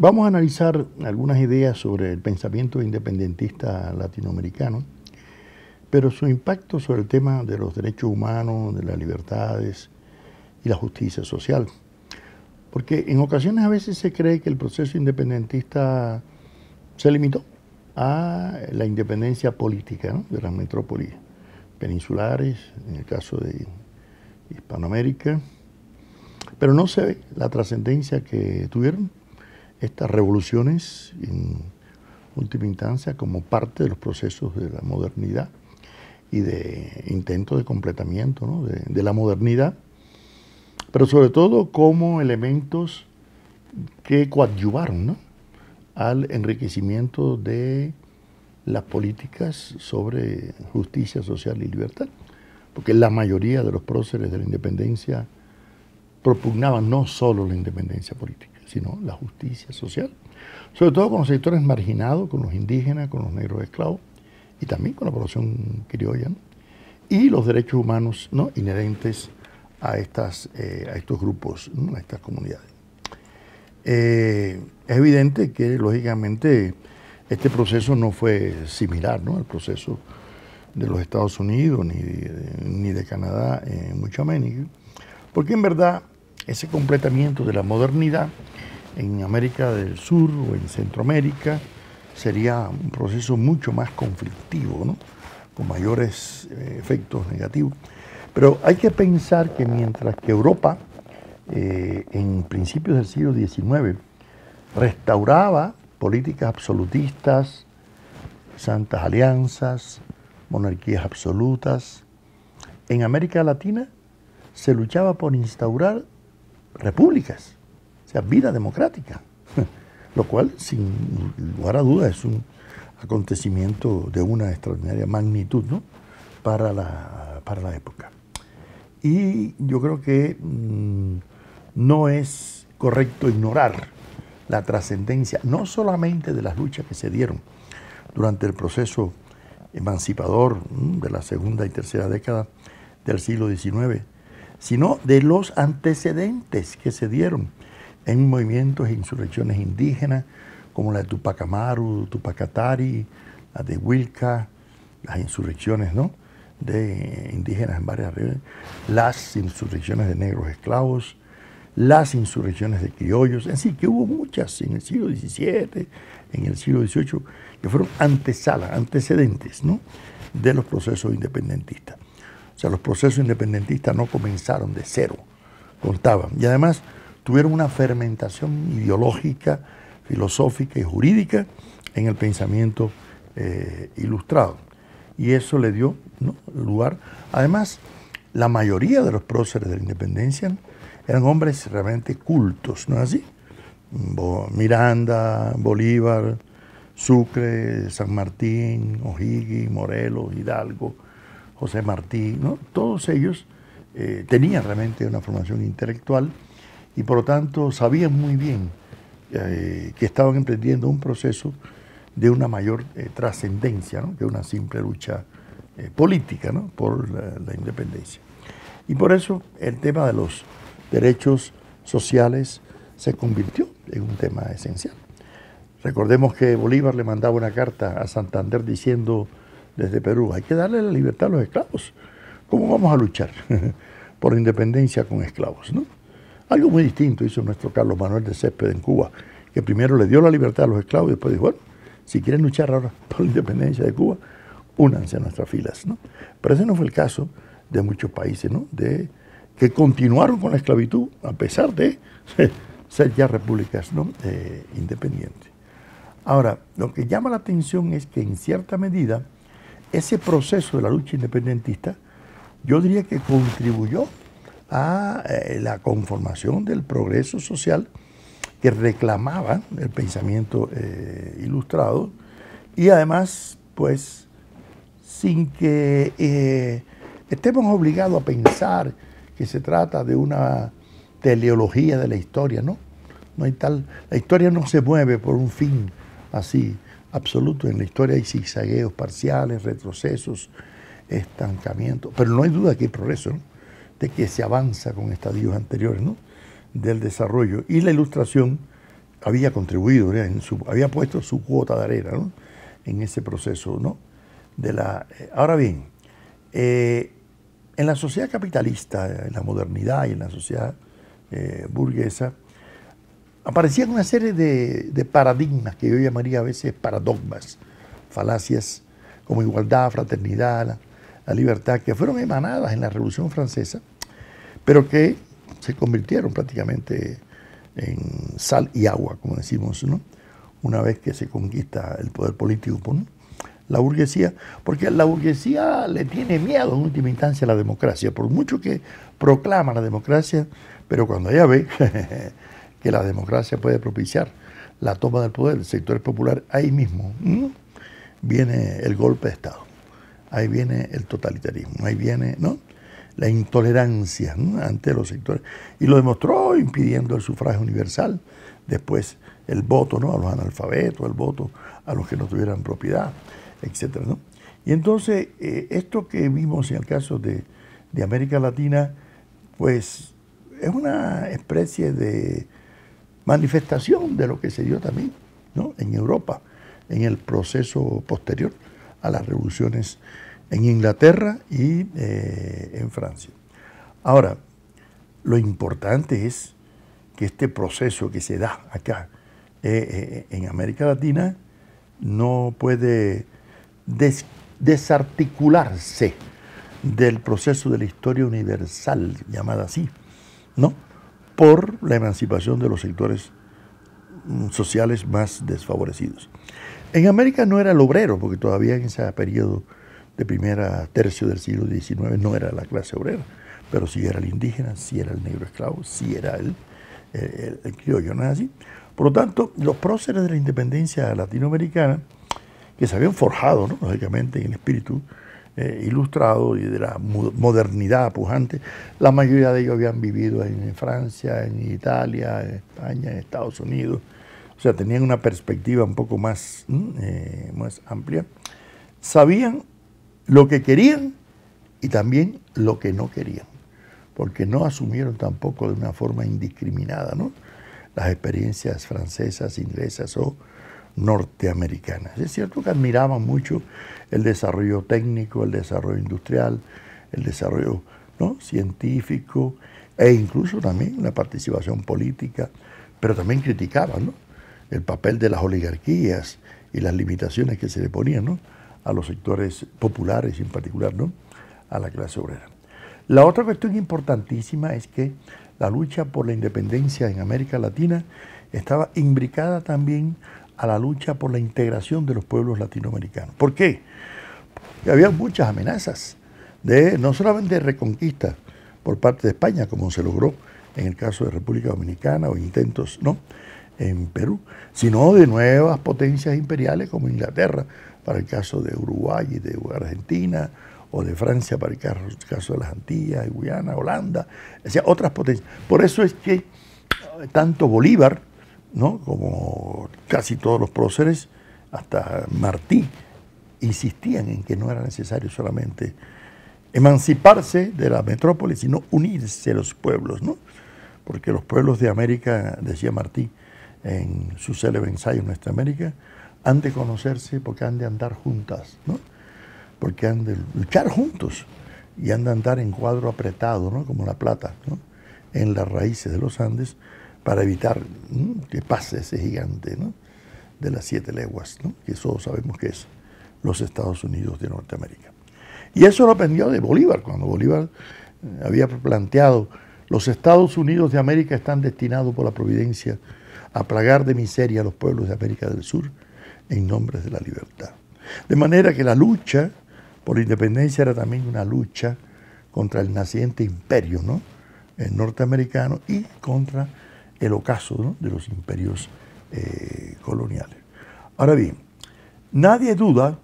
Vamos a analizar algunas ideas sobre el pensamiento independentista latinoamericano, pero su impacto sobre el tema de los derechos humanos, de las libertades y la justicia social. Porque en ocasiones a veces se cree que el proceso independentista se limitó a la independencia política, ¿no?, de las metrópolis peninsulares, en el caso de Hispanoamérica, pero no se ve la trascendencia que tuvieron estas revoluciones en última instancia como parte de los procesos de la modernidad y de intento de completamiento, ¿no?, de la modernidad, pero sobre todo como elementos que coadyuvaron, ¿no?, al enriquecimiento de las políticas sobre justicia social y libertad, porque la mayoría de los próceres de la independencia propugnaban no solo la independencia política, sino la justicia social, sobre todo con los sectores marginados, con los indígenas, con los negros esclavos y también con la población criolla, ¿no?, y los derechos humanos, ¿no?, inherentes a estos grupos, ¿no?, a estas comunidades. Es evidente que, lógicamente, este proceso no fue similar, ¿no?, al proceso de los Estados Unidos ni de Canadá, mucho menos, porque en verdad ese completamiento de la modernidad en América del Sur o en Centroamérica sería un proceso mucho más conflictivo, ¿no?, con mayores efectos negativos. Pero hay que pensar que mientras que Europa, en principios del siglo XIX, restauraba políticas absolutistas, santas alianzas, monarquías absolutas, en América Latina se luchaba por instaurar repúblicas, o sea, vida democrática, lo cual, sin lugar a dudas, es un acontecimiento de una extraordinaria magnitud, ¿no?, para la época. Y yo creo que no es correcto ignorar la trascendencia, no solamente de las luchas que se dieron durante el proceso emancipador de la segunda y tercera década del siglo XIX, sino de los antecedentes que se dieron en movimientos e insurrecciones indígenas, como la de Tupac Amaru, Tupac Katari, la de Wilca, las insurrecciones, ¿no?, de indígenas en varias regiones, las insurrecciones de negros esclavos, las insurrecciones de criollos, es decir, que hubo muchas en el siglo XVII, en el siglo XVIII, que fueron antecedentes, ¿no?, de los procesos independentistas. O sea, los procesos independentistas no comenzaron de cero, contaban. Y además tuvieron una fermentación ideológica, filosófica y jurídica en el pensamiento ilustrado. Y eso le dio, ¿no?, lugar. Además, la mayoría de los próceres de la independencia eran hombres realmente cultos, ¿no es así? Miranda, Bolívar, Sucre, San Martín, O'Higgins, Morelos, Hidalgo, José Martí, ¿no?, todos ellos tenían realmente una formación intelectual y por lo tanto sabían muy bien que estaban emprendiendo un proceso de una mayor trascendencia, ¿no?, que una simple lucha política, ¿no?, por la independencia. Y por eso el tema de los derechos sociales se convirtió en un tema esencial. Recordemos que Bolívar le mandaba una carta a Santander diciendo desde Perú: hay que darle la libertad a los esclavos. ¿Cómo vamos a luchar por la independencia con esclavos, ¿no? Algo muy distinto hizo nuestro Carlos Manuel de Céspedes en Cuba, que primero le dio la libertad a los esclavos y después dijo: bueno, si quieren luchar ahora por la independencia de Cuba, únanse a nuestras filas, ¿no? Pero ese no fue el caso de muchos países, ¿no?, que continuaron con la esclavitud a pesar de ser ya repúblicas, ¿no?, independientes. Ahora, lo que llama la atención es que en cierta medida ese proceso de la lucha independentista, yo diría que contribuyó a la conformación del progreso social que reclamaba el pensamiento ilustrado, y además, pues, sin que estemos obligados a pensar que se trata de una teleología de la historia, ¿no? No hay tal, la historia no se mueve por un fin así absoluto. En la historia hay zigzagueos parciales, retrocesos, estancamientos, pero no hay duda que hay progreso, ¿no?, de que se avanza con estadios anteriores, ¿no?, del desarrollo. Y la ilustración había contribuido, había puesto su cuota de arena, ¿no?, en ese proceso, ¿no? Ahora bien, en la sociedad capitalista, en la modernidad y en la sociedad burguesa, aparecían una serie de paradigmas que yo llamaría a veces paradigmas, falacias como igualdad, fraternidad, la libertad, que fueron emanadas en la Revolución Francesa, pero que se convirtieron prácticamente en sal y agua, como decimos, ¿no?, una vez que se conquista el poder político por la burguesía, porque la burguesía le tiene miedo en última instancia a la democracia, por mucho que proclama la democracia, pero cuando ella ve que la democracia puede propiciar la toma del poder del sector popular, ahí mismo viene el golpe de Estado, ahí viene el totalitarismo, ahí viene, ¿no?, la intolerancia, ¿no?, ante los sectores. Y lo demostró impidiendo el sufragio universal, después el voto, ¿no?, a los analfabetos, el voto a los que no tuvieran propiedad, etcétera, ¿no? Y entonces, esto que vimos en el caso de América Latina, pues es una especie de manifestación de lo que se dio también, ¿no?, en Europa, en el proceso posterior a las revoluciones en Inglaterra y en Francia. Ahora, lo importante es que este proceso que se da acá en América Latina no puede desarticularse del proceso de la historia universal, llamada así, ¿no?, por la emancipación de los sectores sociales más desfavorecidos. En América no era el obrero, porque todavía en ese periodo de primera tercio del siglo XIX no era la clase obrera, pero sí era el indígena, sí era el negro esclavo, sí era el criollo, ¿no es así? Por lo tanto, los próceres de la independencia latinoamericana, que se habían forjado, ¿no?, lógicamente, en el espíritu ilustrado y de la modernidad pujante, la mayoría de ellos habían vivido en Francia, en Italia, en España, en Estados Unidos. O sea, tenían una perspectiva un poco más amplia. Sabían lo que querían y también lo que no querían, porque no asumieron tampoco de una forma indiscriminada, ¿no?, las experiencias francesas, inglesas o norteamericanas. Es cierto que admiraban mucho el desarrollo técnico, el desarrollo industrial, el desarrollo, ¿no?, científico e incluso también la participación política, pero también criticaban, ¿no?, el papel de las oligarquías y las limitaciones que se le ponían, ¿no?, a los sectores populares y en particular, ¿no?, a la clase obrera. La otra cuestión importantísima es que la lucha por la independencia en América Latina estaba imbricada también a la lucha por la integración de los pueblos latinoamericanos. ¿Por qué? Porque había muchas amenazas, no solamente de reconquista por parte de España, como se logró en el caso de República Dominicana o intentos, ¿no?, en Perú, sino de nuevas potencias imperiales como Inglaterra, para el caso de Uruguay y de Argentina, o de Francia para el caso de las Antillas y Guyana, Holanda, o sea, otras potencias. Por eso es que tanto Bolívar, ¿no?, como casi todos los próceres, hasta Martí, insistían en que no era necesario solamente emanciparse de la metrópoli, sino unirse a los pueblos, ¿no?, porque los pueblos de América, decía Martí en su célebre ensayo Nuestra América, han de conocerse porque han de andar juntas, ¿no?, porque han de luchar juntos y han de andar en cuadro apretado, ¿no?, como la plata, ¿no?, en las raíces de los Andes, para evitar que pase ese gigante, ¿no?, de las 7 leguas, ¿no?, que todos sabemos que es los Estados Unidos de Norteamérica. Y eso lo aprendió de Bolívar, cuando Bolívar había planteado: los Estados Unidos de América están destinados por la providencia a plagar de miseria a los pueblos de América del Sur en nombre de la libertad. De manera que la lucha por la independencia era también una lucha contra el naciente imperio, ¿no?, norteamericano, y contra el ocaso, ¿no?, de los imperios coloniales. Ahora bien, nadie duda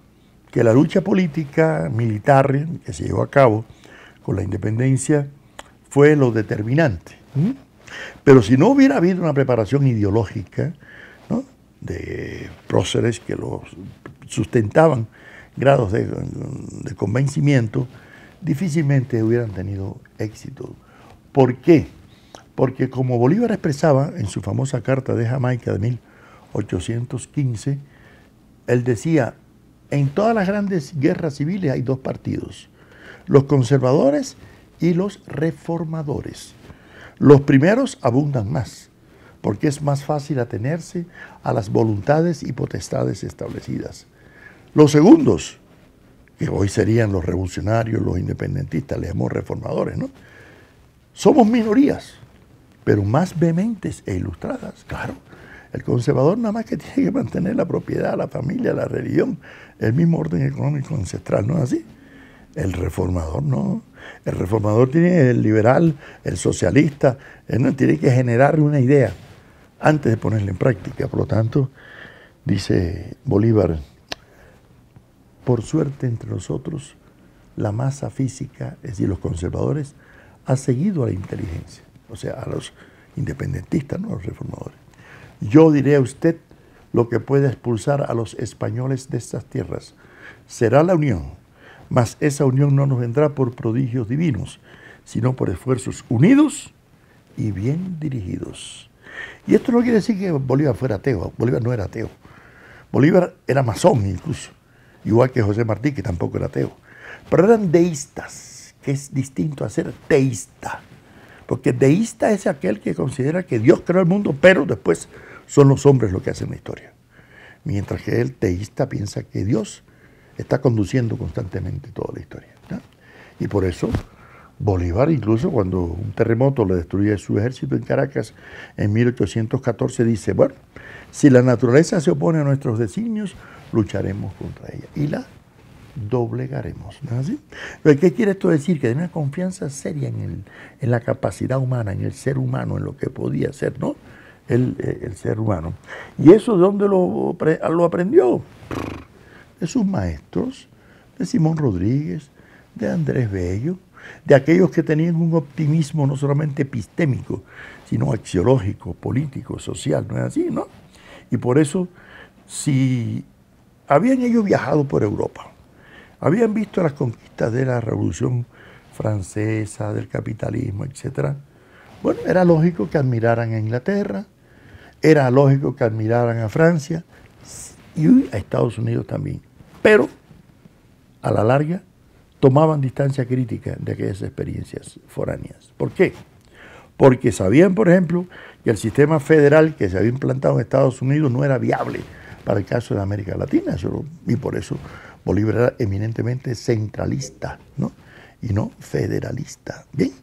que la lucha política, militar, que se llevó a cabo con la independencia fue lo determinante. Pero si no hubiera habido una preparación ideológica, ¿no?, de próceres que los sustentaban grados de convencimiento, difícilmente hubieran tenido éxito. ¿Por qué? porque como Bolívar expresaba en su famosa Carta de Jamaica de 1815, él decía, en todas las grandes guerras civiles hay dos partidos, los conservadores y los reformadores. Los primeros abundan más, porque es más fácil atenerse a las voluntades y potestades establecidas. Los segundos, que hoy serían los revolucionarios, los independentistas, les llamamos reformadores, ¿no? Somos minorías, pero más vehementes e ilustradas, claro. El conservador nada más que tiene que mantener la propiedad, la familia, la religión, el mismo orden económico ancestral, ¿no es así? El reformador no. El reformador tiene el liberal, el socialista, él no tiene que generar una idea antes de ponerla en práctica. Por lo tanto, dice Bolívar, por suerte entre nosotros, la masa física, es decir, los conservadores, ha seguido a la inteligencia, o sea, a los independentistas, no a los reformadores. Yo diré a usted lo que puede expulsar a los españoles de estas tierras. Será la unión, mas esa unión no nos vendrá por prodigios divinos, sino por esfuerzos unidos y bien dirigidos. Y esto no quiere decir que Bolívar fuera ateo. Bolívar no era ateo. Bolívar era masón incluso, igual que José Martí, que tampoco era ateo. Pero eran deístas, que es distinto a ser teísta. Porque deísta es aquel que considera que Dios creó el mundo, pero después son los hombres los que hacen la historia. Mientras que el teísta piensa que Dios está conduciendo constantemente toda la historia, ¿no? Y por eso Bolívar, incluso cuando un terremoto le destruye su ejército en Caracas en 1814, dice, bueno, si la naturaleza se opone a nuestros designios, lucharemos contra ella y la doblegaremos, ¿no es así? Pero ¿qué quiere esto decir? Que hay una confianza seria en la capacidad humana, en el ser humano, en lo que podía ser, ¿no? El ser humano. ¿Y eso de dónde lo aprendió? De sus maestros, de Simón Rodríguez, de Andrés Bello, de aquellos que tenían un optimismo no solamente epistémico, sino axiológico, político, social, ¿no es así, no? Y por eso, si habían ellos viajado por Europa, habían visto las conquistas de la Revolución Francesa, del capitalismo, etc. Bueno, era lógico que admiraran a Inglaterra, era lógico que admiraran a Francia y a Estados Unidos también. Pero, a la larga, tomaban distancia crítica de aquellas experiencias foráneas. ¿Por qué? Porque sabían, por ejemplo, que el sistema federal que se había implantado en Estados Unidos no era viable para el caso de América Latina. Y por eso Bolívar era eminentemente centralista, ¿no? Y no federalista. Bien.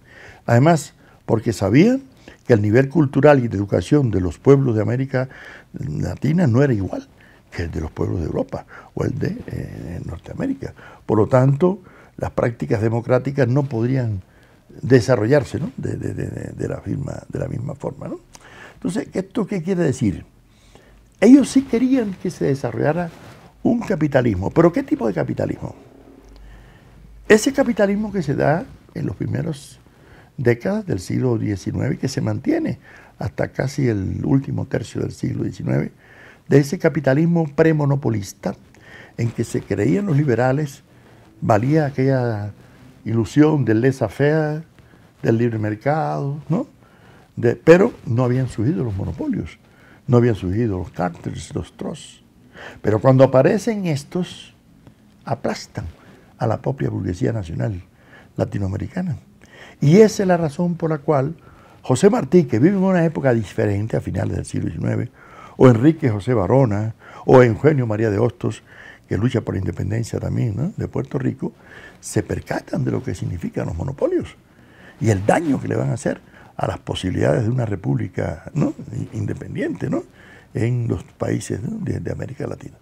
Además, porque sabían que el nivel cultural y de educación de los pueblos de América Latina no era igual que el de los pueblos de Europa o el de Norteamérica. Por lo tanto, las prácticas democráticas no podrían desarrollarse, ¿no? de la misma forma, ¿no? Entonces, ¿esto qué quiere decir? Ellos sí querían que se desarrollara un capitalismo. ¿Pero qué tipo de capitalismo? Ese capitalismo que se da en los primeros décadas del siglo XIX y que se mantiene hasta casi el último tercio del siglo XIX, de ese capitalismo premonopolista en que se creían los liberales, valía aquella ilusión del laissez-faire, del libre mercado, ¿no? Pero no habían surgido los monopolios, no habían surgido los cárteles, los trusts. Pero cuando aparecen estos, aplastan a la propia burguesía nacional latinoamericana. Y esa es la razón por la cual José Martí, que vive en una época diferente a finales del siglo XIX, o Enrique José Barona, o Eugenio María de Hostos, que lucha por la independencia también, ¿no?, de Puerto Rico, se percatan de lo que significan los monopolios y el daño que le van a hacer a las posibilidades de una república, ¿no?, independiente, ¿no?, en los países, ¿no?, de América Latina.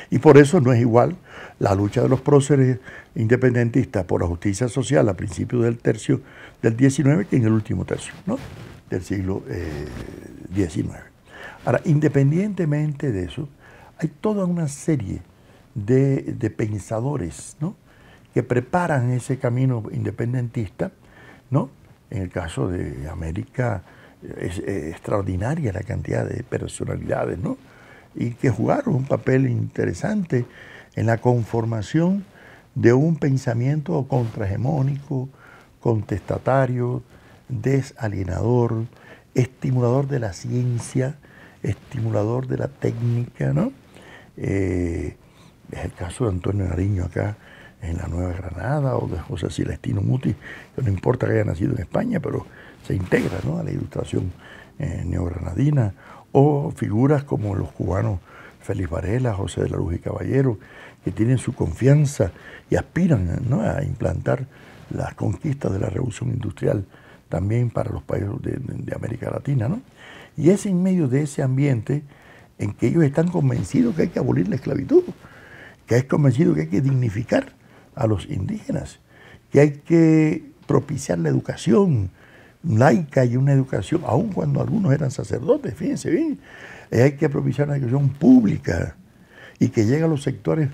Y por eso no es igual la lucha de los próceres independentistas por la justicia social a principios del tercio del XIX que en el último tercio, ¿no?, del siglo XIX. Ahora, independientemente de eso, hay toda una serie de pensadores, ¿no?, que preparan ese camino independentista, ¿no? En el caso de América es extraordinaria la cantidad de personalidades, ¿no?, y que jugaron un papel interesante en la conformación de un pensamiento contrahegemónico, contestatario, desalienador, estimulador de la ciencia, estimulador de la técnica, ¿no? Es el caso de Antonio Nariño acá en la Nueva Granada, o de José Celestino Muti, que no importa que haya nacido en España, pero se integra, ¿no?, a la ilustración neogranadina, o figuras como los cubanos Félix Varela, José de la Luz y Caballero, que tienen su confianza y aspiran, ¿no?, a implantar las conquistas de la revolución industrial también para los países de América Latina, ¿no? Y es en medio de ese ambiente en que ellos están convencidos que hay que abolir la esclavitud, que hay convencidos que hay que dignificar a los indígenas, que hay que propiciar la educación laica y una educación, aun cuando algunos eran sacerdotes, fíjense bien, hay que propiciar una educación pública y que llegue a los sectores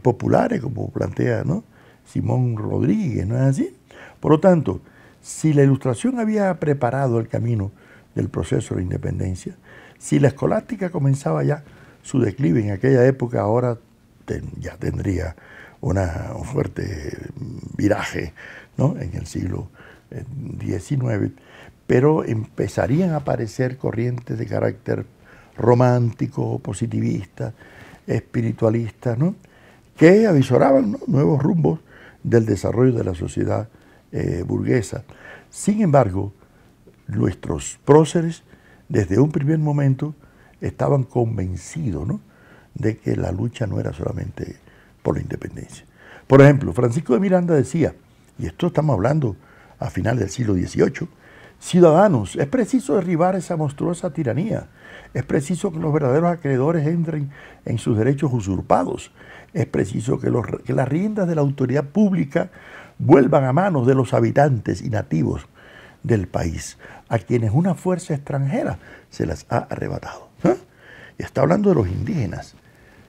populares, como plantea, ¿no?, Simón Rodríguez, ¿no es así? Por lo tanto, si la Ilustración había preparado el camino del proceso de la independencia, si la escolástica comenzaba ya su declive en aquella época, ahora ya tendría un fuerte viraje, ¿no?, en el siglo XIX, pero empezarían a aparecer corrientes de carácter romántico, positivista, espiritualista, ¿no?, que avisoraban, ¿no?, nuevos rumbos del desarrollo de la sociedad burguesa. Sin embargo, nuestros próceres, desde un primer momento, estaban convencidos, ¿no?, de que la lucha no era solamente por la independencia. Por ejemplo, Francisco de Miranda decía, y esto estamos hablando a finales del siglo XVIII, ciudadanos, es preciso derribar esa monstruosa tiranía, es preciso que los verdaderos acreedores entren en sus derechos usurpados, es preciso que las riendas de la autoridad pública vuelvan a manos de los habitantes y nativos del país, a quienes una fuerza extranjera se las ha arrebatado. Y está hablando de los indígenas.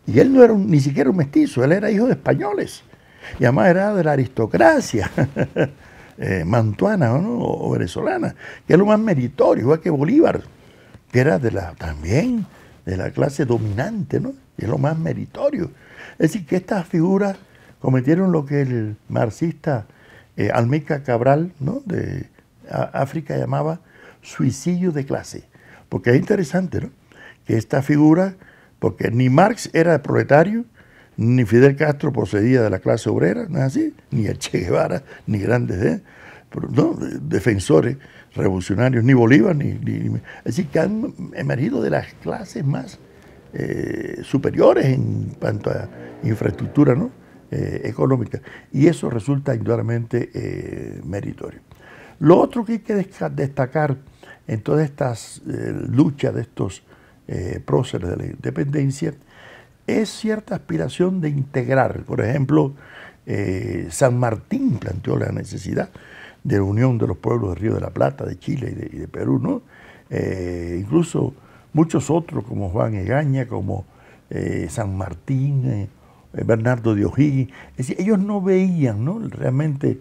Y él no era ni siquiera un mestizo, él era hijo de españoles. Y además era de la aristocracia mantuana, ¿no?, o venezolana, que es lo más meritorio, igual que Bolívar, que era también de la clase dominante, ¿no?, y es lo más meritorio. Es decir, que estas figuras cometieron lo que el marxista Almeida Cabral, ¿no?, de África llamaba suicidio de clase. Porque es interesante, ¿no?, que esta figura, porque ni Marx era proletario, ni Fidel Castro procedía de la clase obrera, ¿no es así?, ni el Che Guevara, ni grandes defensores revolucionarios, ni Bolívar, es decir, que han emergido de las clases más superiores en cuanto a infraestructura, ¿no?, económica, y eso resulta indudablemente meritorio. Lo otro que hay que destacar en todas estas luchas de estos próceres de la independencia es cierta aspiración de integrar. Por ejemplo, San Martín planteó la necesidad de la unión de los pueblos del Río de la Plata, de Chile y de Perú, ¿no? Incluso muchos otros, como Juan Egaña, como San Martín, Bernardo de O'Higgins. Es decir, ellos no veían, ¿no?, realmente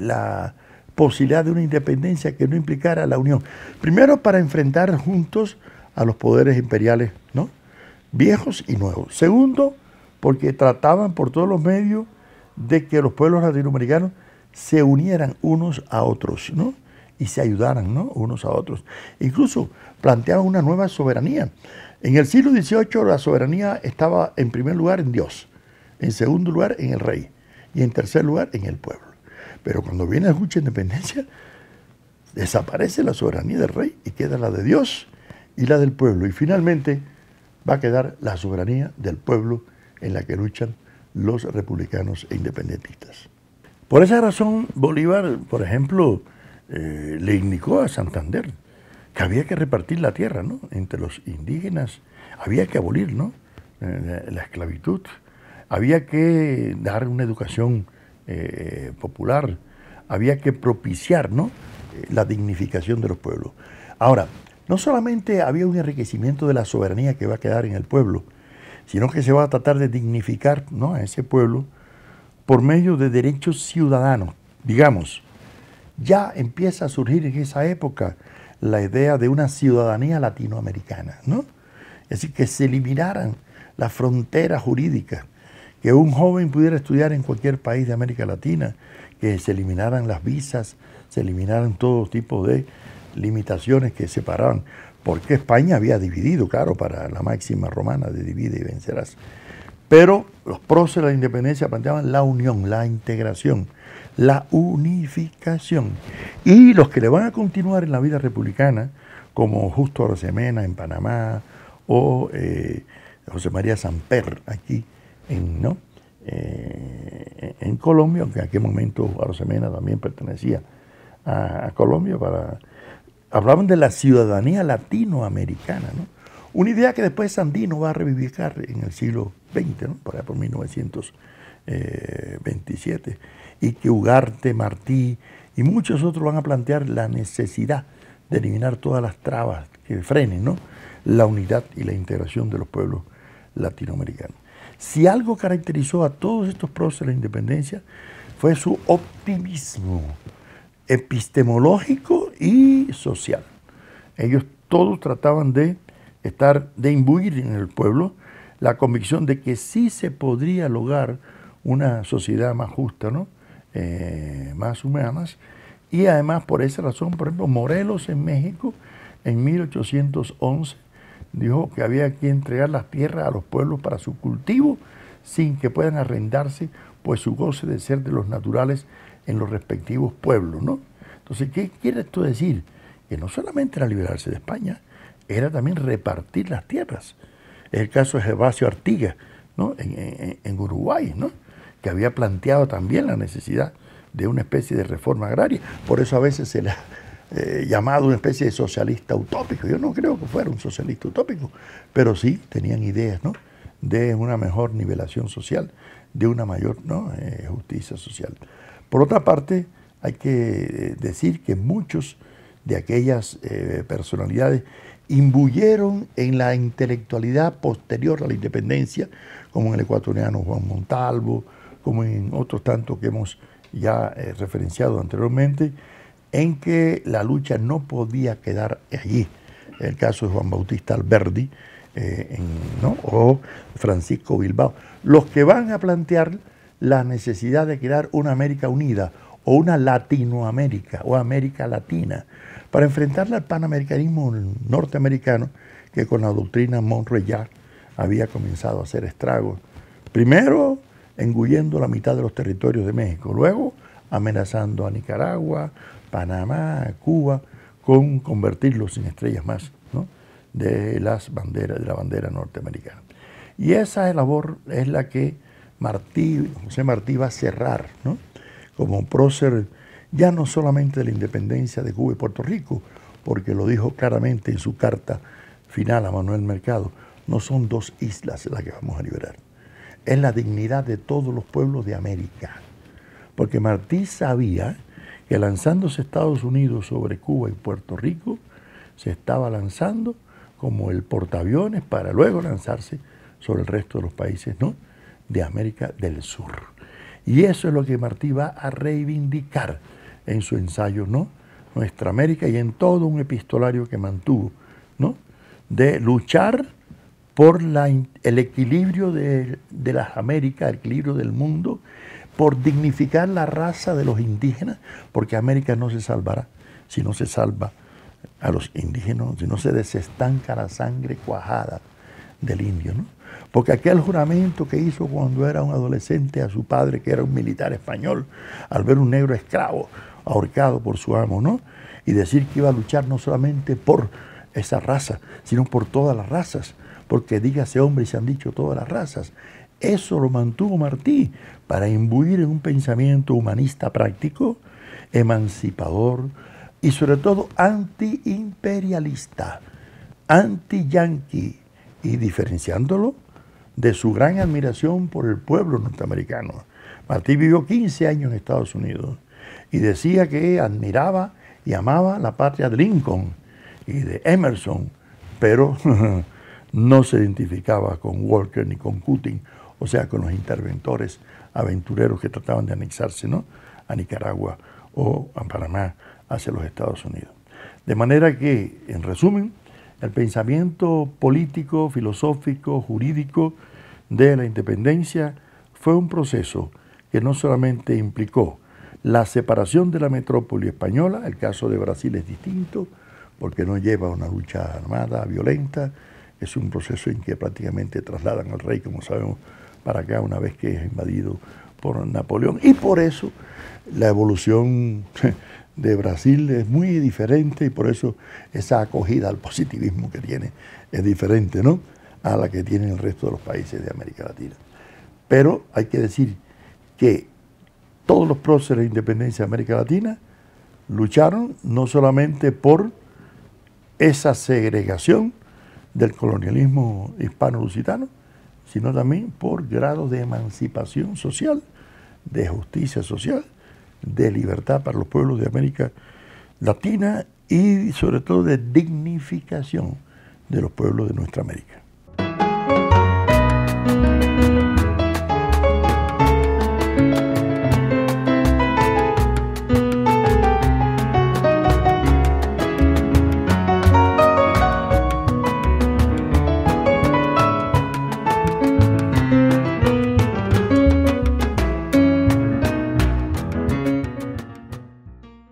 la posibilidad de una independencia que no implicara la unión. Primero, para enfrentar juntos a los poderes imperiales, ¿no?, viejos y nuevos. Segundo, porque trataban por todos los medios de que los pueblos latinoamericanos se unieran unos a otros, ¿no?, y se ayudaran, ¿no?, unos a otros. Incluso planteaban una nueva soberanía. En el siglo XVIII la soberanía estaba en primer lugar en Dios, en segundo lugar en el rey y en tercer lugar en el pueblo. Pero cuando viene la lucha de independencia, desaparece la soberanía del rey y queda la de Dios y la del pueblo. Y finalmente va a quedar la soberanía del pueblo en la que luchan los republicanos e independentistas. Por esa razón, Bolívar, por ejemplo, le indicó a Santander que había que repartir la tierra, ¿no?, entre los indígenas, había que abolir, ¿no?, la esclavitud, había que dar una educación popular, había que propiciar, ¿no?, la dignificación de los pueblos. Ahora, no solamente había un enriquecimiento de la soberanía que va a quedar en el pueblo, sino que se va a tratar de dignificar, ¿no?, a ese pueblo por medio de derechos ciudadanos. Digamos, ya empieza a surgir en esa época la idea de una ciudadanía latinoamericana, ¿no? Es decir, que se eliminaran las fronteras jurídicas, que un joven pudiera estudiar en cualquier país de América Latina, que se eliminaran las visas, se eliminaran todo tipo de limitaciones que separaban, porque España había dividido, claro, para la máxima romana de divide y vencerás. Pero los próceres de la independencia planteaban la unión, la integración, la unificación. Y los que le van a continuar en la vida republicana, como Justo Arosemena en Panamá, o José María Samper aquí en Colombia, aunque en aquel momento Arosemena también pertenecía a Colombia, hablaban de la ciudadanía latinoamericana, ¿no? Una idea que después Sandino va a reivindicar en el siglo XX, ¿no? Por allá por 1927, y que Ugarte, Martí y muchos otros van a plantear la necesidad de eliminar todas las trabas que frenen, ¿no?, la unidad y la integración de los pueblos latinoamericanos. Si algo caracterizó a todos estos próceres de la independencia fue su optimismo epistemológico y social. Ellos todos trataban de imbuir en el pueblo la convicción de que sí se podría lograr una sociedad más justa, ¿no?, más humanas, y además por esa razón, por ejemplo, Morelos en México en 1811 dijo que había que entregar las tierras a los pueblos para su cultivo sin que puedan arrendarse, pues su goce de ser de los naturales en los respectivos pueblos, ¿no? Entonces, ¿qué quiere esto decir? Que no solamente era liberarse de España, era también repartir las tierras. Es el caso de Gervasio Artigas, ¿no?, en Uruguay, ¿no?, que había planteado también la necesidad de una especie de reforma agraria. Por eso a veces se le ha llamado una especie de socialista utópico. Yo no creo que fuera un socialista utópico, pero sí tenían ideas, ¿no?, de una mejor nivelación social, de una mayor, ¿no?, justicia social. Por otra parte, hay que decir que muchos de aquellas personalidades imbuyeron en la intelectualidad posterior a la independencia, como en el ecuatoriano Juan Montalvo, como en otros tantos que hemos ya referenciado anteriormente, en que la lucha no podía quedar allí. El caso de Juan Bautista Alberdi, ¿no?, o Francisco Bilbao, los que van a plantear la necesidad de crear una América unida o una Latinoamérica o América Latina para enfrentarla al panamericanismo norteamericano que con la doctrina Monroe ya había comenzado a hacer estragos. Primero engullendo la mitad de los territorios de México, luego amenazando a Nicaragua, Panamá, Cuba, con convertirlos en estrellas más, ¿no?, de la bandera norteamericana. Y esa labor es la que José Martí va a cerrar, ¿no?, como prócer ya no solamente de la independencia de Cuba y Puerto Rico, porque lo dijo claramente en su carta final a Manuel Mercado, no son dos islas las que vamos a liberar, es la dignidad de todos los pueblos de América. Porque Martí sabía que lanzándose Estados Unidos sobre Cuba y Puerto Rico, se estaba lanzando como el portaaviones para luego lanzarse sobre el resto de los países, ¿no?, de América del Sur. Y eso es lo que Martí va a reivindicar en su ensayo, ¿no?, Nuestra América, y en todo un epistolario que mantuvo, ¿no?, de luchar por el equilibrio de las Américas, el equilibrio del mundo, por dignificar la raza de los indígenas, porque América no se salvará si no se salva a los indígenas, si no se desestanca la sangre cuajada del indio, ¿no? Porque aquel juramento que hizo cuando era un adolescente a su padre, que era un militar español, al ver un negro esclavo ahorcado por su amo, ¿no?, y decir que iba a luchar no solamente por esa raza, sino por todas las razas, porque dígase hombre y se han dicho todas las razas. Eso lo mantuvo Martí para imbuir en un pensamiento humanista práctico, emancipador y sobre todo antiimperialista, anti-yanqui, y diferenciándolo de su gran admiración por el pueblo norteamericano. Martí vivió 15 años en Estados Unidos y decía que admiraba y amaba la patria de Lincoln y de Emerson, pero no se identificaba con Walker ni con Cushing, o sea, con los interventores aventureros que trataban de anexarse, ¿no?, a Nicaragua o a Panamá hacia los Estados Unidos. De manera que, en resumen, el pensamiento político, filosófico, jurídico de la independencia fue un proceso que no solamente implicó la separación de la metrópoli española, el caso de Brasil es distinto, porque no lleva una lucha armada, violenta. Es un proceso en que prácticamente trasladan al rey, como sabemos, para acá una vez que es invadido por Napoleón. Y por eso la evolución de Brasil es muy diferente y por eso esa acogida al positivismo que tiene es diferente, ¿no?, a la que tienen el resto de los países de América Latina. Pero hay que decir que todos los próceres de independencia de América Latina lucharon no solamente por esa segregación del colonialismo hispano-lusitano, sino también por grados de emancipación social, de justicia social, de libertad para los pueblos de América Latina y sobre todo de dignificación de los pueblos de nuestra América.